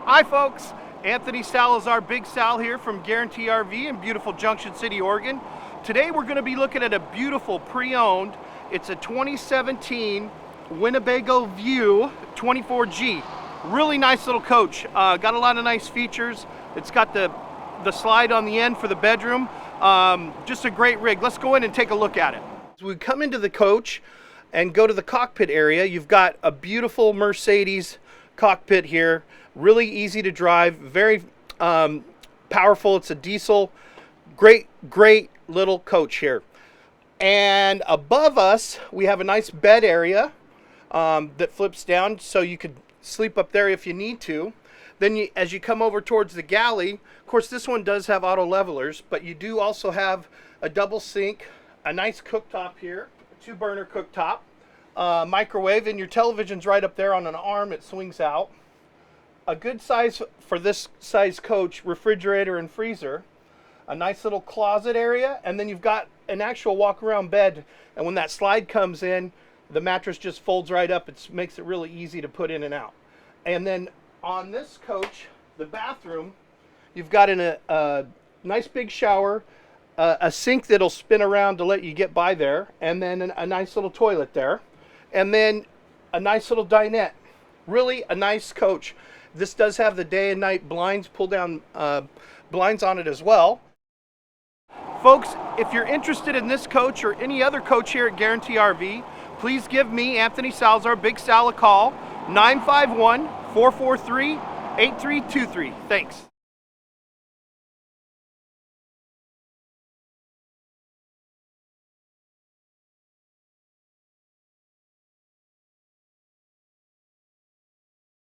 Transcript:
Hi folks, Anthony.Salazar, Big Sal here from Guarantee RV in beautiful Junction City, Oregon. Today we're going to be looking at a beautiful pre-owned. It's a 2017 Winnebago View 24G. Really nice little coach. Got a lot of nice features. It's got the slide on the end for the bedroom. Just a great rig. Let's go in and take a look at it. As we come into the coach and go to the cockpit area, you've got a beautiful Mercedes cockpit here. Really easy to drive, very powerful. It's a diesel. Great little coach here. And above us, we have a nice bed area that flips down so you could sleep up there if you need to. Then as you come over towards the galley, of course this one does have auto levelers, but you do also have a double sink, a nice cooktop here, a 2-burner cooktop, microwave, and your television's right up there on an arm. It swings out. A good size for this size coach, refrigerator and freezer, a nice little closet area, and then you've got an actual walk-around bed. And when that slide comes in, the mattress just folds right up. It makes it really easy to put in and out. And then on this coach, the bathroom, you've got a nice big shower, a sink that'll spin around to let you get by there, and then a nice little toilet there, and then a nice little dinette. Really a nice coach. This does have the day and night blinds, pull down blinds on it as well. Folks, if you're interested in this coach or any other coach here at Guarantee RV, please give me, Anthony.Salazar, Big Sal, a call, 951-443-8323. Thanks.